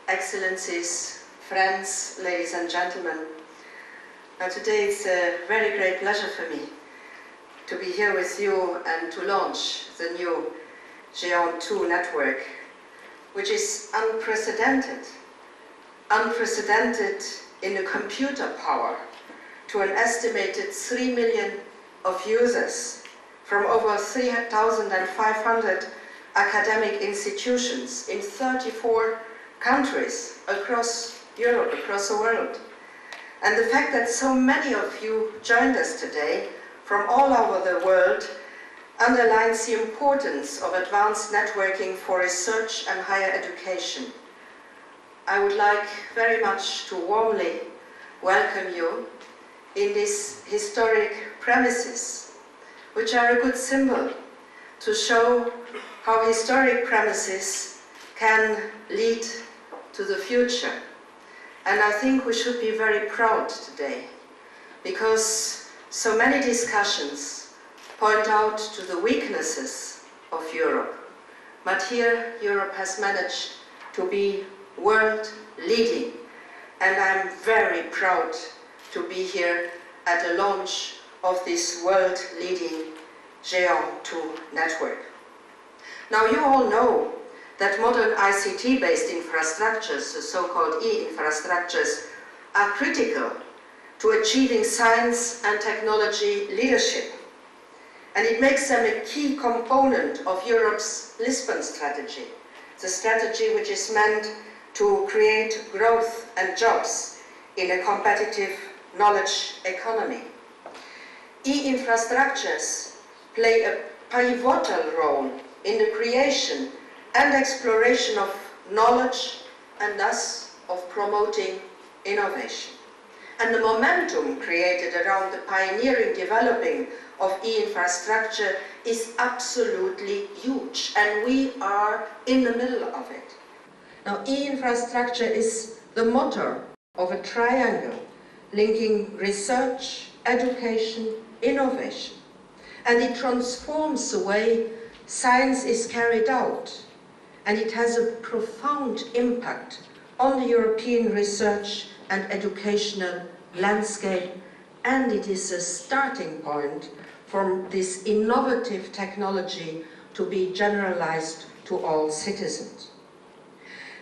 Excellencies, friends, ladies and gentlemen. Now today it's a very great pleasure for me to be here with you and to launch the new Geant2 network, which is unprecedented in the computer power to an estimated 3 million of users from over 3,500 academic institutions in 34 countries across Europe, across the world. And the fact that so many of you joined us today from all over the world underlines the importance of advanced networking for research and higher education. I would like very much to warmly welcome you in these historic premises, which are a good symbol to show how historic premises can lead to the future. And I think we should be very proud today, because so many discussions point out to the weaknesses of Europe. But here Europe has managed to be world leading, and I'm very proud to be here at the launch of this world leading Geant2 network. Now you all know that modern ICT-based infrastructures, the so-called e-infrastructures, are critical to achieving science and technology leadership. And it makes them a key component of Europe's Lisbon strategy, the strategy which is meant to create growth and jobs in a competitive knowledge economy. E-infrastructures play a pivotal role in the creation and exploration of knowledge and thus of promoting innovation. And the momentum created around the pioneering developing of e-infrastructure is absolutely huge, and we are in the middle of it. Now, e-infrastructure is the motor of a triangle linking research, education, innovation, and it transforms the way science is carried out, and it has a profound impact on the European research and educational landscape, and it is a starting point for this innovative technology to be generalized to all citizens.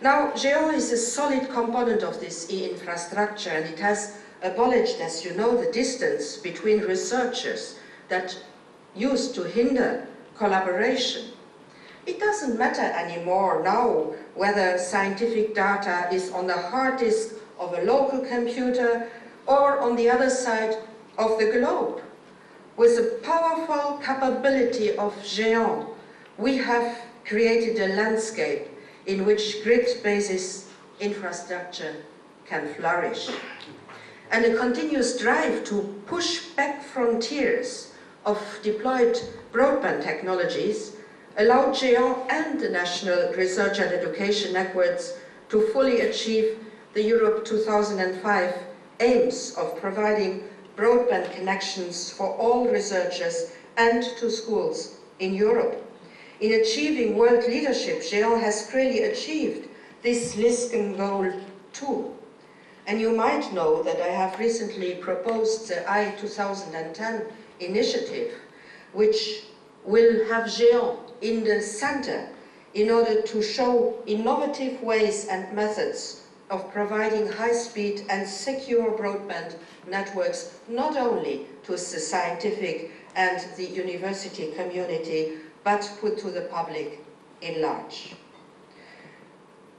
Now, Geant is a solid component of this e-infrastructure, and it has abolished, as you know, the distance between researchers that used to hinder collaboration. It doesn't matter anymore now whether scientific data is on the hard disk of a local computer or on the other side of the globe. With the powerful capability of Geant, we have created a landscape in which grid-based infrastructure can flourish. And a continuous drive to push back frontiers of deployed broadband technologies allowed Geant and the national research and education networks to fully achieve the Europe 2005 aims of providing broadband connections for all researchers and to schools in Europe. In achieving world leadership, Geant has clearly achieved this Lisbon goal too. And you might know that I have recently proposed the I-2010 initiative, which will have Geant in the center in order to show innovative ways and methods of providing high-speed and secure broadband networks, not only to the scientific and the university community, but put to the public in large.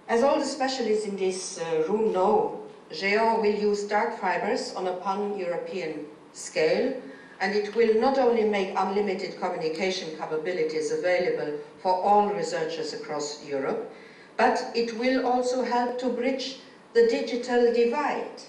As all the specialists in this room know, Geant will use dark fibers on a pan-European scale, and it will not only make unlimited communication capabilities available for all researchers across Europe, but it will also help to bridge the digital divide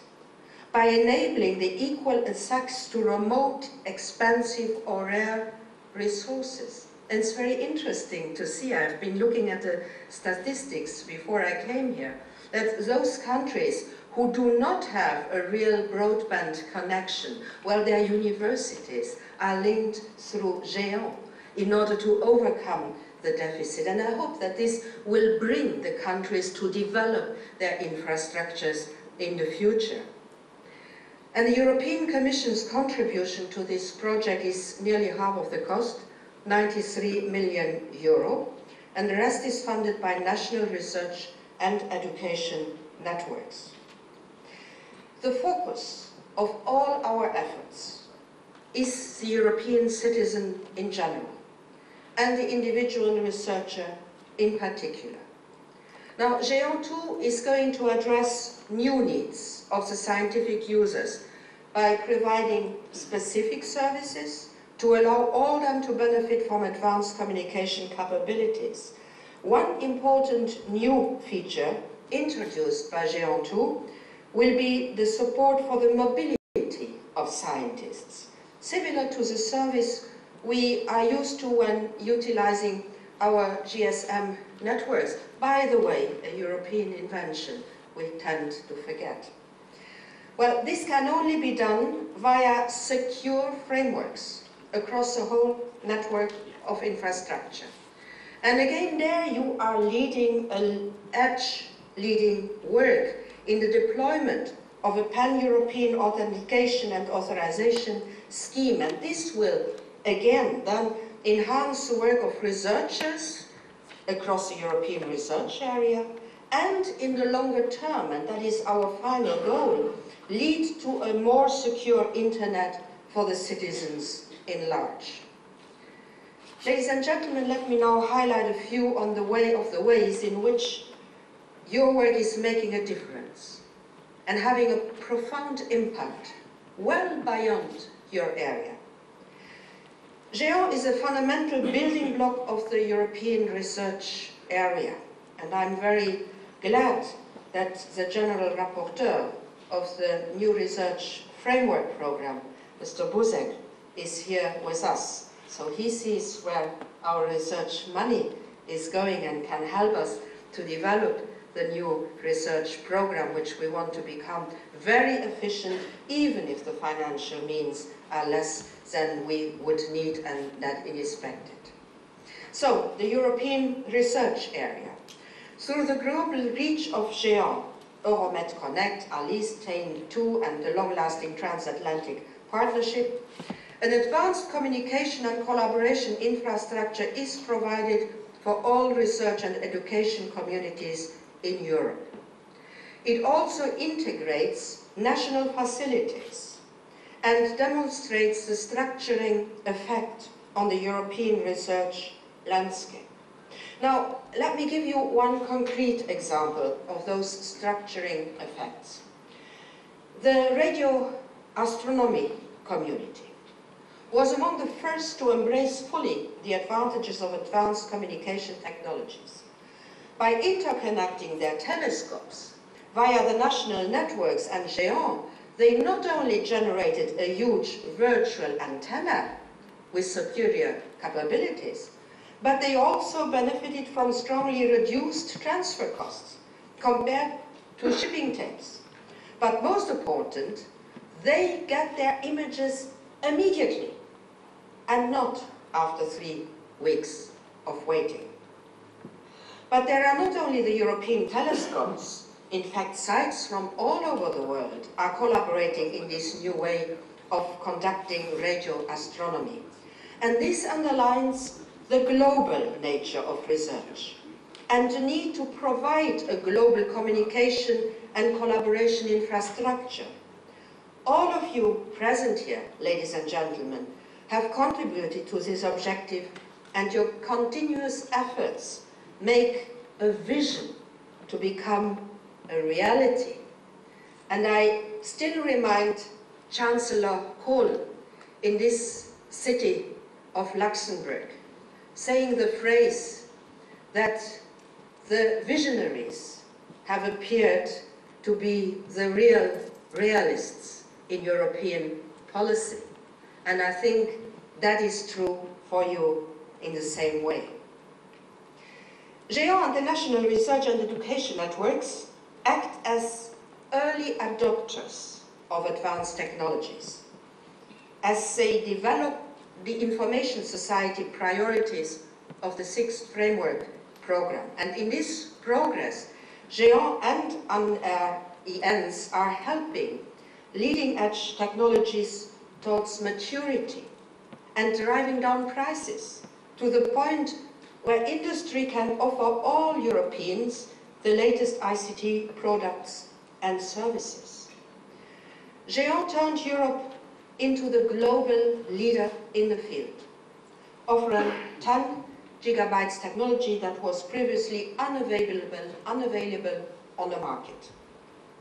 by enabling the equal access to remote, expensive or rare resources. And it's very interesting to see, I've been looking at the statistics before I came here, that those countries who do not have a real broadband connection, well, their universities are linked through Geant in order to overcome the deficit. And I hope that this will bring the countries to develop their infrastructures in the future. And the European Commission's contribution to this project is nearly half of the cost, 93 million euro, and the rest is funded by national research and education networks. The focus of all our efforts is the European citizen in general, and the individual researcher in particular. Now, Geant2 is going to address new needs of the scientific users by providing specific services to allow all them to benefit from advanced communication capabilities. One important new feature introduced by Geant2 will be the support for the mobility of scientists, similar to the service we are used to when utilizing our GSM networks. By the way, a European invention we tend to forget. Well, this can only be done via secure frameworks across the whole network of infrastructure. And again, there you are leading an edge-leading work in the deployment of a pan-European authentication and authorization scheme. And this will, again, then enhance the work of researchers across the European research area, and in the longer term, and that is our final goal, lead to a more secure internet for the citizens in large. Ladies and gentlemen, let me now highlight a few of the ways in which your work is making a difference and having a profound impact well beyond your area. Geant is a fundamental building block of the European research area, and I'm very glad that the General Rapporteur of the new research framework program, Mr. Buzek, is here with us. So he sees where our research money is going and can help us to develop the new research program, which we want to become very efficient, even if the financial means are less than we would need and that it is expected. So, the European research area. Through the global reach of Geant, Euromed Connect, ALICE, Geant2, and the long-lasting transatlantic partnership, an advanced communication and collaboration infrastructure is provided for all research and education communities in Europe. It also integrates national facilities and demonstrates the structuring effect on the European research landscape. Now, let me give you one concrete example of those structuring effects. The radio astronomy community was among the first to embrace fully the advantages of advanced communication technologies. By interconnecting their telescopes via the national networks and Geant, they not only generated a huge virtual antenna with superior capabilities, but they also benefited from strongly reduced transfer costs compared to shipping tapes. But most important, they get their images immediately and not after 3 weeks of waiting. But there are not only the European telescopes, in fact sites from all over the world are collaborating in this new way of conducting radio astronomy. And this underlines the global nature of research and the need to provide a global communication and collaboration infrastructure. All of you present here, ladies and gentlemen, have contributed to this objective, and your continuous efforts make a vision to become a reality. And I still remind Chancellor Kohl in this city of Luxembourg, saying the phrase that the visionaries have appeared to be the real realists in European policy. And I think that is true for you in the same way. Geant and the national research and education networks act as early adopters of advanced technologies. As they develop the information society priorities of the 6th Framework Programme. And in this progress, Geant and ENs are helping leading-edge technologies towards maturity and driving down prices to the point where industry can offer all Europeans the latest ICT products and services. Geant turned Europe into the global leader in the field, offering 10 gigabytes technology that was previously unavailable on the market.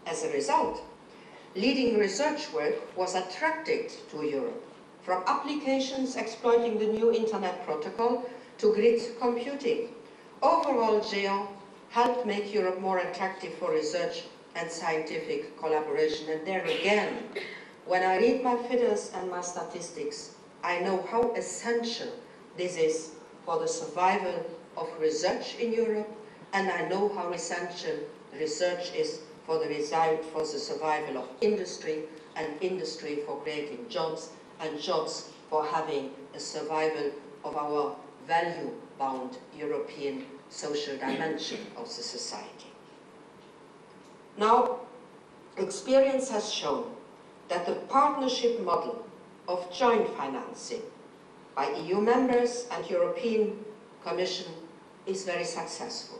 As a result, leading research work was attracted to Europe, from applications exploiting the new Internet protocol to grid computing. Overall, Geant helped make Europe more attractive for research and scientific collaboration. And there again, when I read my figures and my statistics, I know how essential this is for the survival of research in Europe, and I know how essential research is for the survival of industry, and industry for creating jobs, and jobs for having a survival of our value-bound European social dimension of the society. Now, experience has shown that the partnership model of joint financing by EU members and European Commission is very successful.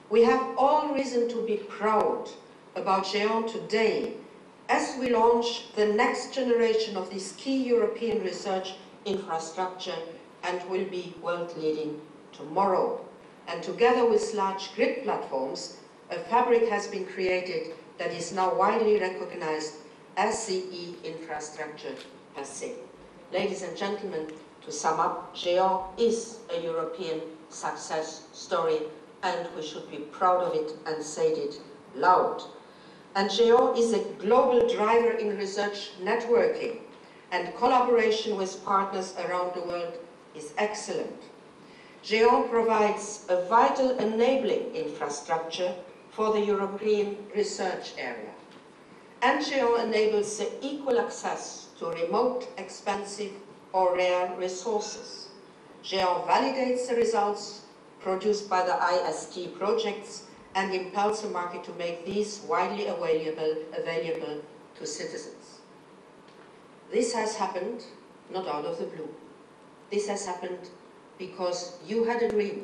We have all reason to be proud about Geant today as we launch the next generation of this key European research infrastructure and will be world-leading tomorrow. And together with large grid platforms, a fabric has been created that is now widely recognized as the e-infrastructure per se. Ladies and gentlemen, to sum up, Geant is a European success story, and we should be proud of it and say it loud. And Geant is a global driver in research networking, and collaboration with partners around the world is excellent. Geant provides a vital enabling infrastructure for the European research area. And Geant enables the equal access to remote, expensive or rare resources. Geant validates the results produced by the IST projects and impels the market to make these widely available to citizens. This has happened not out of the blue. This has happened because you had a dream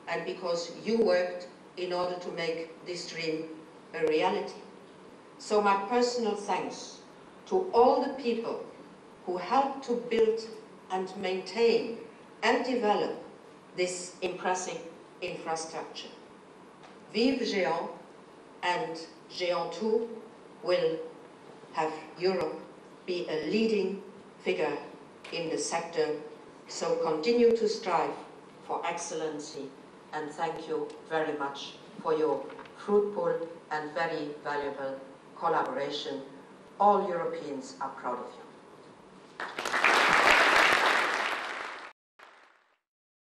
and because you worked in order to make this dream a reality. So my personal thanks to all the people who helped to build and maintain and develop this impressive infrastructure. Vive Geant, and Geant2 will have Europe be a leading figure in the sector. So continue to strive for excellency, and thank you very much for your fruitful and very valuable collaboration. All Europeans are proud of you.